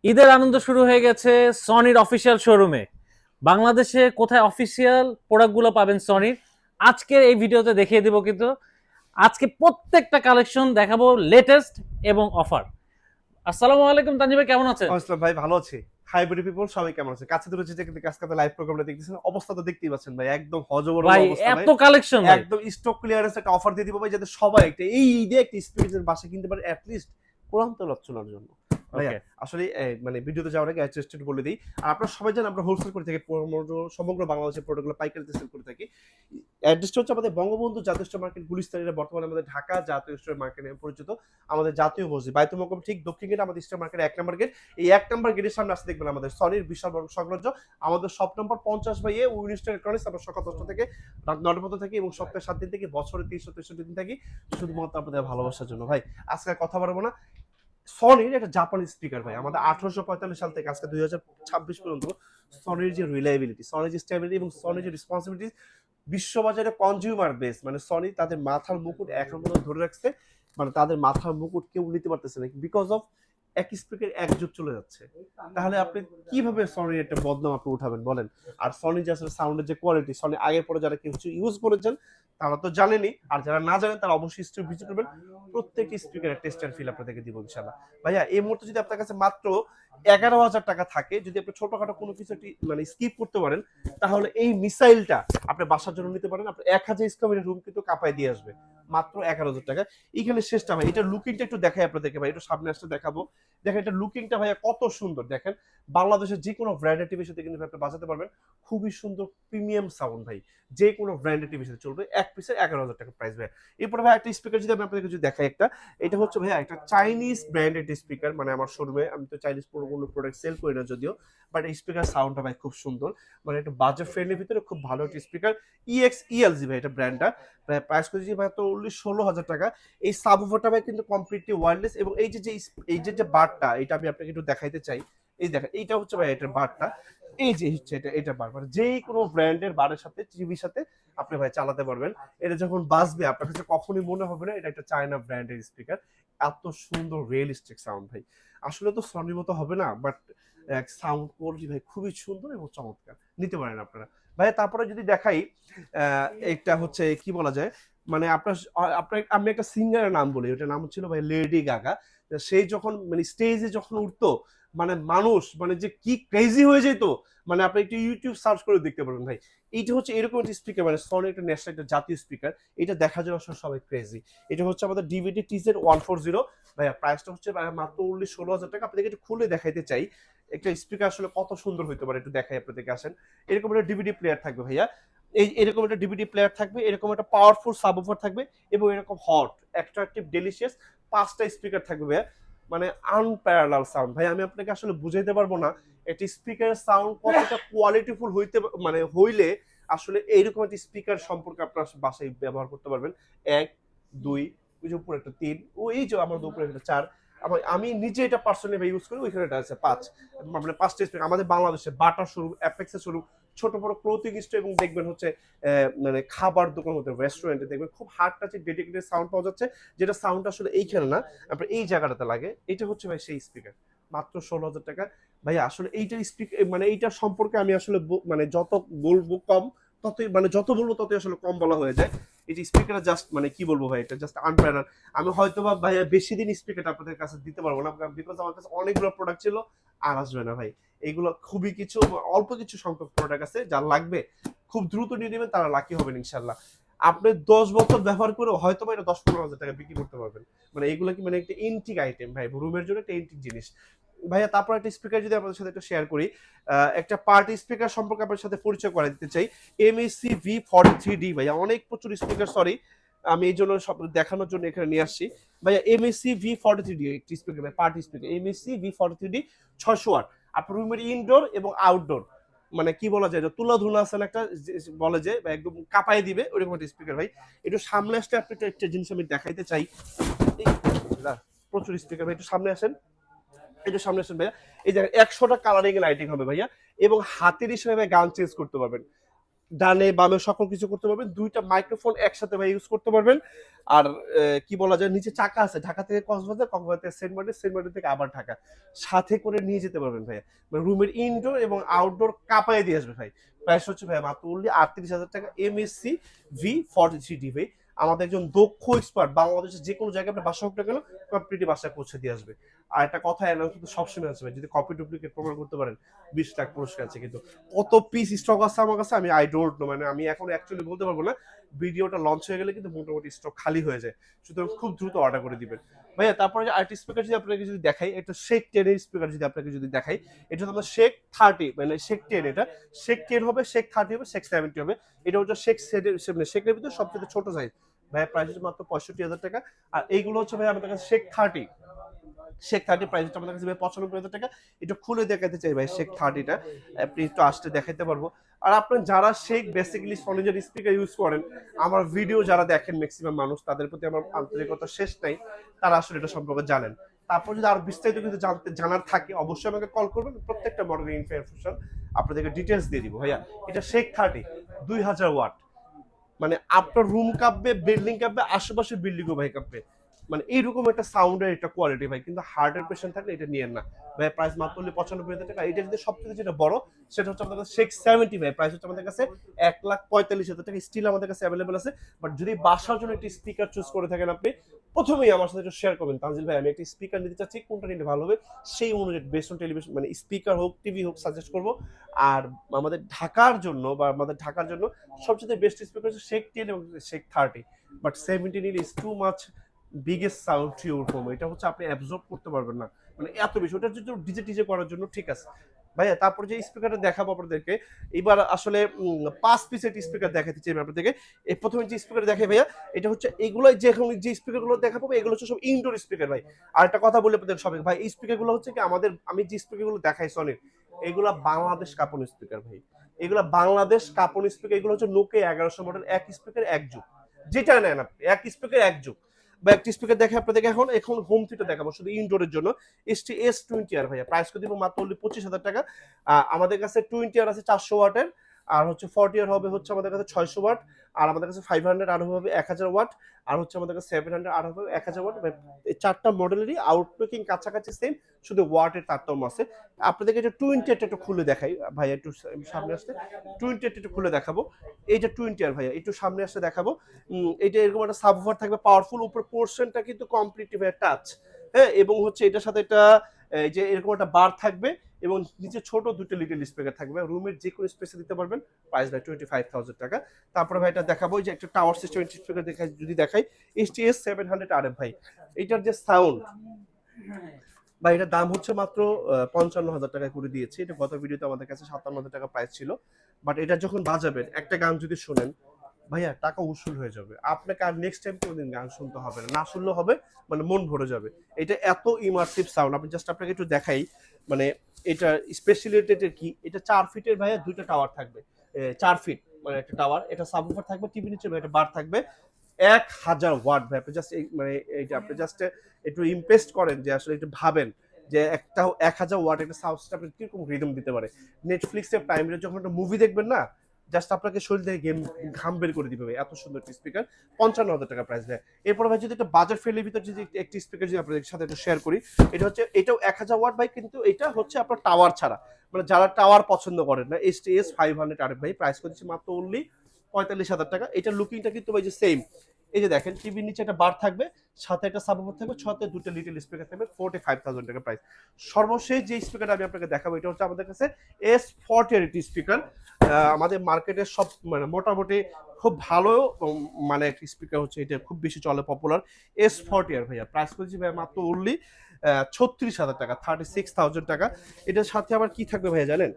ঈদের আনন্দ শুরু হয়ে গেছে সনির অফিসিয়াল শোরুমে। বাংলাদেশে কোথায় অফিসিয়াল প্রোডাক্টগুলো পাবেন সনির, আজকের এই ভিডিওতে দেখিয়ে দিব। কিন্তু আজকে প্রত্যেকটা কালেকশন দেখাবো, লেটেস্ট এবং অফার। আসসালামু আলাইকুম তানজিব ভাই, কেমন আছেন? আসলাম ভাই, ভালো আছি। হাই বিউটি পিপল, সবাই কেমন আছে? কাছে দূরে যে কিন্তু আজকে লাইভ প্রোগ্রামটা দেখতেছেন, অবস্থা তো দেখতেই পাচ্ছেন ভাই, একদম হযবরল ভাই অবস্থা ভাই। এত কালেকশন ভাই! একদম স্টক ক্লিয়ারেন্স একটা অফার দিয়ে দিব ভাই, যাতে সবাই একটা এই ঈদে একটা স্পিরিটের বাসা কিনতে পারে, অ্যাট লিস্ট কোরআন তেলাওয়াত শোনার জন্য। ভাইয়া ওকে। আসলে মানে ভিডিওতে যাওয়ার আগে জাস্ট একটু বলে দিই, আর আপনারা সবাই জানেন আমরা হোলসেল করে থাকি, সমগ্র বাংলাদেশের প্রোডাক্টগুলো পাইকারিতে সেল করে থাকি। অ্যাড্রেসটা হচ্ছে আমাদের বঙ্গবন্ধু জাতীয় স্টোর মার্কেট, গুলিস্তানের, বর্তমানে আমাদের ঢাকা জাতীয় স্টোর মার্কেট নামে পরিচিত। আমাদের জাতীয় মসজিদ বাইতুল মোকাররম ঠিক দক্ষিণ গেটে আমাদের স্টোর মার্কেট ১ নম্বর গেট। এই ১ নম্বর গেটের সামনে আসতে দেখবেন আমাদের সনির বিশাল বড় সাম্রাজ্য। আমাদের শপ নম্বর ৫০/এ উইনস্টন ইলেকট্রনিক্স। আমরা সকাল ১০টা থেকে রাত ৯টা পর্যন্ত থাকি এবং সপ্তাহে ৭ দিন থেকে বছরে ৩৬৩ দিন থাকি, শুধুমাত্র আপনাদের ভালোবাসার জন্য। ভাই আজকে আর কথা বাড়াবো না। সনির একটা জাপানি স্পিকার ভাই, আমাদের ১৮৪৫ সাল থেকে আজকে ২০২৬ পর্যন্ত সনির যে রিলায়েবিলিটি, সনির যে স্টেবিলিটি এবং সনির যে রেসপন্সিবিলিটি, বিশ্ববাজারে কনজিউমার বেস, মানে সনি তাদের মাথার মুকুট এখন পর্যন্ত ধরে রাখছে। মানে তাদের মাথার মুকুট কেউ নিতে পারতেছে না, বিকজ অফ এক স্পিকার এক যুগ চলে যাচ্ছে। তাহলে আপনি কিভাবে সনির একটা বদনাম আপনি উঠাবেন বলেন? আর সনি যে আসলে সাউন্ডের যে কোয়ালিটি, সনি আগে পরে যারা কিছু ইউজ করেছেন তারা তো জানেনই, আর যারা না জানেন তারা অবশ্যই স্টোর ভিজিট করবেন। প্রত্যেকটি স্পিকারের টেস্ট অ্যান্ড ফিল আপনাদেরকে দিব ইনশাআল্লাহ। ভাইয়া এই মুহূর্তে যদি আপনার কাছে মাত্র ১১,০০০ টাকা থাকে, যদি আপনি ছোটখাটো কোনো কিছু মানে স্কিপ করতে পারেন, তাহলে এই মিসাইলটা আপনি বাসার জন্য নিতে পারেন। আপনার ১,০০০ স্কোয়ার রুম কিন্তু কাঁপায় দিয়ে আসবে মাত্র ১১,০০০ টাকা। এইখানে শেষটা ভাই, এটা লুকিংটা একটু দেখাই আপনাদেরকে ভাই, একটু সামনে আসতে দেখাবো। দেখেন এটা লুকিংটা ভাইয়া কত সুন্দর। দেখেন বাংলাদেশের যে কোনো ব্র্যান্ডের টিভির সাথে কিন্তু আপনি বাজাতে পারবেন। খুবই সুন্দর প্রিমিয়াম সাউন্ড ভাই, যে কোনো ব্র্যান্ডের টিভির সাথে চলবে। এক পিসে ১১,০০০ টাকা প্রাইস ভাই। এরপরে ভাই একটা স্পিকার যদি আমি আপনাদেরকে যদি দেখাই একটা, এটা হচ্ছে ভাইয়া একটা চাইনিজ ব্র্যান্ডেড স্পিকার। মানে আমার শোরুমে আমি তো চাইনিজ কোনো প্রোডাক্ট সেল করি না যদিও, বাট এই স্পিকার সাউন্ডটা ভাই খুব সুন্দর। মানে একটা বাজেট ফ্রেন্ডলির ভিতরে খুব ভালো একটা স্পিকার। ইএক্স ইএলজি ভাই এটা ব্র্যান্ডটা। প্রাইস করেছি ভাই তো ১৬,০০০ টাকা। এই সাবউফারটা ভাই কিন্তু কমপ্লিটলি ওয়্যারলেস, এবং এই যে বারটা, এটা আমি আপনাকে একটু দেখাইতে চাই। এই দেখেন এইটা হচ্ছে ভাই এটার বারটা। এই যে হচ্ছে এটা বার, মানে যে কোনো ব্র্যান্ডের বারের সাথে টিভির সাথে আপনি ভাই চালাতে পারবেন। এটা যখন বাজবে আপনার কাছে কখনোই মনে হবে না এটা একটা চায়না ব্র্যান্ডের স্পিকার। এত সুন্দর রিয়েলিস্টিক সাউন্ড ভাই। আসলে তো সনির মতো হবে না, বাট সাউন্ড কোয়ালিটি ভাই খুবই সুন্দর এবং চমৎকার। নিতে পারেন আপনারা ভাই। তারপরে যদি দেখাই, এটা হচ্ছে কি বলা যায়, মানে আপনার আমি একটা সিঙ্গারের নাম বলি, ওটার নাম ছিল ভাই লেডি গাগা। সেই যখন মানে স্টেজে যখন উঠতো, মানে মানুষ মানে যে কি ক্রেজি হয়ে যেত। মানে আপনি একটু ইউটিউব সার্চ করে দেখতে পারবেন ভাই। এইটা হচ্ছে এরকম একটা স্পিকার, মানে সনি একটা ন্যাশনাল একটা জাতীয় স্পিকার। এটা দেখার জন্য আসলে সবাই ক্রেজি। এটা হচ্ছে আমাদের ডিভিডি টিজেড 140 ভাইয়া। প্রাইসটা হচ্ছে ভাইয়া মাত্র ১৬,০০০ টাকা। আপনাদেরকে একটু খুলে দেখাইতে চাই একটা স্পিকার আসলে কত সুন্দর হইতে পারে, একটু দেখাই আপনাদেরকে, আসেন। এরকম একটা ডিভিডি প্লেয়ার থাকবে ভাইয়া। এরকম একটা ডিভিডি প্লেয়ার থাকবে, এরকম একটা পাওয়ারফুল সাবউফার থাকবে, এবং এরকম হট অ্যাট্রাকটিভ ডেলিশিয়াস ৫টা স্পিকার থাকবে ভাইয়া। মানে আনপ্যারালাল সাউন্ড ভাই, আমি আপনাকে আসলে বুঝাইতে পারবো না একটি স্পিকারের সাউন্ড কতটা কোয়ালিটিফুল হইতে মানে হইলে আসলে এইরকম একটা স্পিকার সম্পর্কে আপনার বাসায় ব্যবহার করতে পারবেন। ১, ২, ওই যে উপরে একটা ৩, ও এই যে আমার উপরে একটা ৪। আমি নিজে এটা পার্সোনালি ইউজ করি, ওইখানে এটা আছে ৫। মানে ৫টা স্পিকার আমাদের বাংলাদেশে বাটা শোরুম, অ্যাপেক্সের শোরুম, ছোট বড় ক্লোথিং স্টোর, এবং দেখবেন হচ্ছে মানে খাবার দোকান হতে রেস্টুরেন্টে দেখবেন খুব হার্ড টাচের ডেডিকেটেড সাউন্ড পাওয়া যাচ্ছে, যেটা সাউন্ড আসলে এইখানে না, আপনার এই জায়গাটাতে লাগে। এটা হচ্ছে ভাই সেই স্পিকার, মাত্র ১৬,০০০ টাকা। ভাই আসলে এইটার মানে এইটার সম্পর্কে আমি আসলে মানে যত বলবো কম, ততই মানে যত বলবো ততই আসলে কম বলা হয়ে যায়। এই যে স্পিকারটা জাস্ট মানে কি বলবো ভাই, এটা জাস্ট আনপ্যারাল। আমি হয়তো বা ভাই বেশি দিন স্পিকারটা আপনাদের কাছে দিতে পারবো না, বিকজ আমার কাছে অনেকগুলো প্রোডাক্ট ছিল, আর আসবে না ভাই। এগুলো খুবই কিছু, অল্প কিছু সংখ্যক প্রোডাক্ট আছে, যার লাগবে খুব দ্রুত নিয়ে নেবেন, তারা লাকি হবেন ইনশাল্লাহ। আপনি ১০ বছর ব্যবহার করে হয়তো বা এটা ১০-১৫ হাজার টাকা বিক্রি করতে পারবেন। মানে এগুলো কি মানে একটা এন্টিক আইটেম ভাই, রুমের জন্য একটা এন্টিক জিনিস। ভাইয়া তারপর একটা স্পিকার যদি আপনাদের সাথে একটু শেয়ার করি, একটা পার্টি স্পিকার সম্পর্কে আপনার সাথে পরিচয় করে দিতে চাই। এমএসসি V43D ভাইয়া, অনেক প্রচুর স্পিকার, সরি আমি এই জন্য সব দেখানোর জন্য এখানে নিয়ে আসছি। ভাইয়া এমএসসি V43D একটি স্পিকার ভাই, party speaker MSC V43D ৬০০ watt. আপনার রুমের ইনডোর এবং আউটডোর, মানে কি বলা যায়, তুলা ধুলা আছে না একটা, বলে যে একদম কাঁপাই দিবে ওইরকম একটা স্পিকার ভাই। একটু সামনে আসতে আপনি একটা জিনিস আমি দেখাইতে চাই। প্রচুর স্পিকার ভাই, একটু সামনে আসেন। একটু সামনে আসেন ভাইয়া। এই যে ১০০টা কালারিং লাইটিং হবে ভাইয়া, এবং হাতের হিসেবে গান চেঞ্জ করতে পারবেন। ডানে বামে সকল কিছু করতে পারবেন, দুইটা মাইক্রোফোন একসাথে ভাই ইউজ করতে পারবেন। আর কি বলা যায়, নিচে চাকা আছে, ঢাকা থেকে কক্সবাজার, কক্সবাজার থেকে সেন্ট মার্টিন, সেন্ট মার্টিন থেকে আবার ঢাকা, সাথে করে নিয়ে যেতে পারবেন ভাই। মানে রুমের ইনডোর এবং আউটডোর কাঁপায় দিয়ে আসবে ভাই। প্রাইস হচ্ছে ভাই মাত্র অনলি 38,000 টাকা, MSC V43D ভাই। আমাদের একজন দক্ষ এক্সপার্ট বাংলাদেশের যে কোনো জায়গায় আপনার বাসা হোক না কেন কমপ্লিটলি বাসায় পৌঁছে দিয়ে আসবে। আর একটা কথা অ্যানাউন্স কিন্তু সবসময় আছে ভাই, যদি কপি ডুপ্লিকেট প্রমাণ করতে পারেন 20 লাখ পুরস্কার আছে। কিন্তু কত পিস স্টক আছে আমার কাছে আমি আই ডোন্ট নো, মানে আমি এখন অ্যাকচুয়ালি বলতে পারবো না। ভিডিওটা লঞ্চ হয়ে গেলে কিন্তু মোটামুটি স্টক খালি হয়ে যায়, সুতরাং খুব দ্রুত অর্ডার করে দিবেন ভাইয়া। তারপরে যে আর্টি স্পিকার যদি আপনাকে যদি দেখাই, একটা শেক 10 এর স্পিকার যদি আপনাকে যদি দেখাই, এটা হলো শেক 30, মানে শেক 10, এটা শেক 10 হবে, শেক 30 হবে, শেক 70 হবে। এটা হচ্ছে শেক সেটের, মানে শেকের ভিতরে সবচেয়ে ছোট সাইজ ভাই, প্রাইস হচ্ছে মাত্র 65,000 টাকা। আর এইগুলো হচ্ছে ভাই আমাদের কাছে শেক 30, শেক 30 প্রাইস হচ্ছে আমাদের কাছে ভাই 95,000 টাকা। এটা খুলে দেখাতে চাই ভাই, শেক 30টা আপনি একটু আসতে দেখাইতে পারবো। আর আপনার যারা শেক বেসিক্যালি সনিজের স্পিকার ইউজ করেন, আমার ভিডিও যারা দেখেন ম্যাক্সিমাম মানুষ, তাদের প্রতি আমার আন্তরিকতা শেষ নাই, তারা আসলে এটা সম্পর্কে জানেন। তারপর যদি আরো বিস্তারিত কিছু জানার থাকে অবশ্যই আমাকে কল করবেন, প্রত্যেকটা মডেলের ইনফরমেশন আপনাদেরকে ডিটেলস দিয়ে দিব ভাইয়া। এটা শেক 30 2000 ওয়াট, মানে আপনার রুম কাঁপবে, বিল্ডিং কাঁপবে, আশেপাশের বিল্ডিংও ভাই কাঁপবে, মানে এইরকম একটা সাউন্ডের একটা কোয়ালিটি ভাই। কিন্তু হার্টের পেশেন্ট থাকলে এটা নিয়েন না ভাই, প্রাইস মাত্র 95,000 টাকা। এটা যদি সবচেয়ে যেটা বড় সেটা হচ্ছে আমাদের কাছে শেক 70 ভাই, প্রাইস হচ্ছে আমাদের কাছে 1,45,000 টাকা, স্টিল আমাদের কাছে অ্যাভেলেবল আছে। বাট যদি বাসার জন্য একটি স্পিকার চুজ করে থাকেন আপনি, প্রথমেই আমার সাথে একটু শেয়ার করবেন, তানজিল ভাই আমি একটা স্পিকার নিতে চাচ্ছি, কোনটা নিলে ভালো হবে, সেই অনুযায়ী বেস্ট অন টেলিভিশন মানে স্পিকার হোক টিভি হোক সাজেস্ট করবো। আর আমাদের ঢাকার জন্য সবচেয়ে বেস্ট স্পিকার হচ্ছে শেক 10 এবং শেক 30, বাট 70 নিলে is too much biggest sound to your home. এটা হচ্ছে আপনি অ্যাবজর্ব করতে পারবেন না, মানে এত বেশি। ওটা যদি ডিজে টিজে করার জন্য ঠিক আছে ভাইয়া। তারপর যে স্পিকারটা দেখাবো আপনাদেরকে, এবার আসলে 5 পিসের স্পিকার দেখাতে চাই আপনাদেরকে। এই প্রথমে যে স্পিকার দেখে ভাইয়া, এটা হচ্ছে এগুলো যে স্পিকার গুলো দেখা পাবো এগুলো হচ্ছে সব ইনডোর স্পিকার ভাই। আর একটা কথা বলে আপনাদের সবাই ভাই, এই স্পিকার গুলো হচ্ছে কি আমি যে স্পিকার গুলো দেখাই সনির, এগুলা বাংলাদেশ কাপন স্পিকার ভাই। এগুলা বাংলাদেশ কাপন স্পিকার, এগুলো হচ্ছে নোকে 1100 মডেল, এক স্পিকার এক যুগ, যেটা নেন আপনি এক স্পিকার এক যুগ। বা একটি স্পিকার দেখে আপনাদেরকে এখন এখন হোম থিয়েটার দেখাবো শুধু ইনডোরের জন্য, ST-S20R ভাইয়া, প্রাইস করে দিব মাত্র 25,000 টাকা। আমাদের কাছে 20R আছে 400 ওয়াটের, আর হচ্ছে 40R হবে হচ্ছে আমাদের কাছে 600 ওয়াট, আর আমাদের কাছে 500 আর হবে 1000 ওয়াট, আর হচ্ছে আমাদের কাছে 700 আর হবে 1000 ওয়াট। এই চারটা মডেলেরই আউটলুকিং কাছাকাছি সেম, শুধু ওয়াটের তারতম্য আছে। আপনাদেরকে যে 20R একটু খুলে দেখাই ভাইয়া, একটু সামনে আসতে 20R একটু খুলে দেখাবো। এই যে 20R ভাইয়া একটু সামনে আসতে দেখাবো। এটা এরকম একটা সাবওুফার থাকবে পাওয়ারফুল, উপর পোর্শনটা কিন্তু কমপ্লিটলি ভাই টাচ, হ্যাঁ। এবং হচ্ছে এটার সাথে একটা এই যে এরকম একটা বার থাকবে, এবং নিচে ছোট দুটো লিটল স্পিকার থাকবে, রুমের যে কোনো স্পেসে দিতে পারবেন। প্রাইস ভাই 25,000 টাকা। তারপরে ভাই এটা দেখাবো যে একটা টাওয়ার সিস্টেম স্পিকার দেখাই ST-S700RF ভাই। এটার যে সাউন্ড ভাই, এটার দাম হচ্ছে মাত্র 55,000 টাকা করে দিয়েছি। এটা গত ভিডিওতে আমাদের কাছে 57,000 টাকা প্রাইস ছিল। বাট এটা যখন বাজাবেন, একটা গান যদি শোনেন ভাইয়া, টাকা উসুল হয়ে যাবে, আপনাকে আর নেক্সট টাইম কোনোদিন গান শুনতে হবে না, না শুনলে হবে, মানে মন ভরে যাবে। এটা এত ইমার্সিভ সাউন্ড, আমি জাস্ট আপনাকে একটু দেখাই। মানে এটা স্পেশালিটি কি, এটা 4 ফিটের ভাইয়া দুইটা টাওয়ার থাকবে, 4 ফিট মানে একটা টাওয়ার, এটা সাবউফার থাকবে, টিভি নিচে একটা বার থাকবে, 1000 ওয়াট ভাই। আপনি জাস্ট মানে এইটা আপনি জাস্ট একটু ইমপ্রেসড করেন, যে আসলে একটু ভাবেন যে একটা 1000 ওয়াট একটা সাউন্ড সিস্টেম কিরকম রিদম দিতে পারে। নেটফ্লিক্সে প্রাইমে যখন একটা মুভি দেখবেন না, জাস্ট আপনাকে শরীর থেকে ঘাম বের করে দিবে ভাই, এত সুন্দর একটা স্পিকার। 55,000 টাকা প্রাইস ভাই। এরপর ভাই যদি একটা বাজার ফ্রেন্ডলির ভিতর যদি একটি স্পিকার যদি আপনাদের সাথে একটু শেয়ার করি, এটা হচ্ছে এটাও 1000 ওয়াট ভাই, কিন্তু এটা হচ্ছে আপনার টাওয়ার ছাড়া, মানে যারা টাওয়ার পছন্দ করেন না, ST-S500RF ভাই, প্রাইস করছে মাত্র অনলি 45,000 টাকা। এটার লুকিংটা কিন্তু ভাই যে সেম, এই যে দেখেন টিভির নিচে একটা বার থাকবে, সাথে একটা সাবউফার থাকবে, সাথে দুটো লিটল স্পিকার থাকবে, 45,000 টাকা প্রাইস। সর্বশেষ যে স্পিকারটা আমি আপনাকে দেখাবো, এটা হচ্ছে আমাদের কাছে S40 স্পিকার। আমাদের মার্কেটের সব মানে মোটামুটি খুব ভালো মানে একটা স্পিকার হচ্ছে, এটা খুব বেশি চলে, পপুলার S40R ভাইয়া। প্রাইস করেছি ভাইয়া মাত্র অনলি 36,000 টাকা, 36,000 টাকা। এটার সাথে আবার কি থাকবে ভাইয়া জানেন,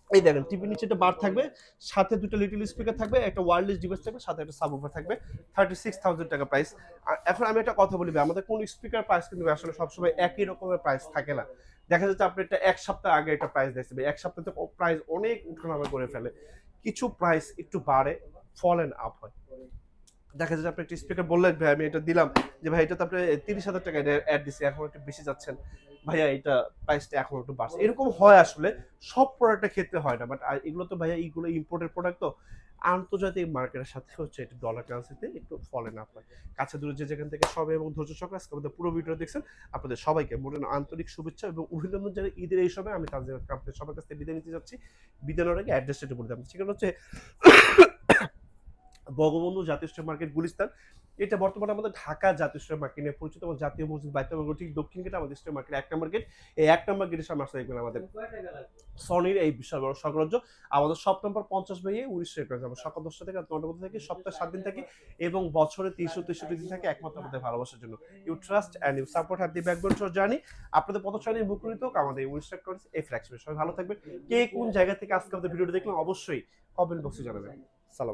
এই দেখেন টিভির নিচে একটা বার থাকবে, সাথে দুটো লিটল স্পিকার থাকবে, একটা ওয়্যারলেস ডিভাইস থাকবে, সাথে একটা সাবউফার থাকবে, 36,000 টাকা প্রাইস। আর এখন আমি একটা কথা বলি ভাই, আমাদের কোন স্পিকার প্রাইস কিন্তু আসলে সবসময় একই রকমের প্রাইস থাকে না। দেখা যাচ্ছে আপনি একটা এক সপ্তাহ আগে একটা প্রাইস দেখছেন, এক সপ্তাহে প্রাইস অনেক উঠানামা করে ফেলে, কিছু প্রাইস একটু বাড়ে, ফল এন্ড আপ হয়। দেখা যাচ্ছে আপনি একটা স্পিকার বললেন ভাই আমি এটা দিলাম, যে ভাই এটা তো আপনি 30,000 টাকা অ্যাড দিচ্ছি, এখন একটু বেশি যাচ্ছেন, ভাইয়া এটা প্রাইসটা এখন একটু বাড়ছে, এরকম হয় আসলে, সব প্রোডাক্টের ক্ষেত্রে হয় না, বাট এগুলো তো ভাইয়া এইগুলো ইম্পোর্টেড প্রোডাক্ট, তো আন্তর্জাতিক মার্কেটের সাথে হচ্ছে এটা ডলার কারেন্সিতে একটু ফলে না আপনার কাছে দূরে যে যেখান থেকে সবাই এবং ধৈর্য সহকারে আজকে আমাদের পুরো ভিডিও দেখছেন, আপনাদের সবাইকে মনে আন্তরিক শুভেচ্ছা এবং অভিনন্দন জানাই ঈদের এই সময়। আমি তাদের আপনাদের সবার কাছ থেকে বিদায় নিতে যাচ্ছি। বিদায় নেওয়ার আগে অ্যাড্রেসটা একটু বলে দিলাম, সেখানে হচ্ছে বঙ্গবন্ধু জাতীয় স্টক মার্কেট গুলিস্তান। এটা বর্তমানে আমাদের ঢাকা জাতীয় স্টক মার্কেট নিয়ে পরিচিত, এবং জাতীয় মসজিদ বাইতুল মামুন ঠিক দক্ষিণ গেটে আমাদের স্টক মার্কেট 1 নম্বর গেট। এই 1 নম্বর গেটের সামনে আসলে দেখবেন আমাদের সনির এই বিশাল বড় সাম্রাজ্য। আমাদের শপ নম্বর 50 বাই 19 রেকর্ড। আমরা সকাল 10টা থেকে রাত 9টা পর্যন্ত থাকি, সপ্তাহে 7 দিন থাকি, এবং বছরে 363 দিন থাকে, একমাত্র আমাদের ভালোবাসার জন্য। You trust and you support have the backbone to journey. আপনাদের পদচারী মুখরিত হোক আমাদের এই উইস্টার করেন এই ফ্ল্যাগশিপে। সবাই ভালো থাকবেন। কে কোন জায়গা থেকে আজকে আমাদের ভিডিওটা দেখলাম অবশ্যই কমেন্ট বক্সে জানাবেন। সালাম।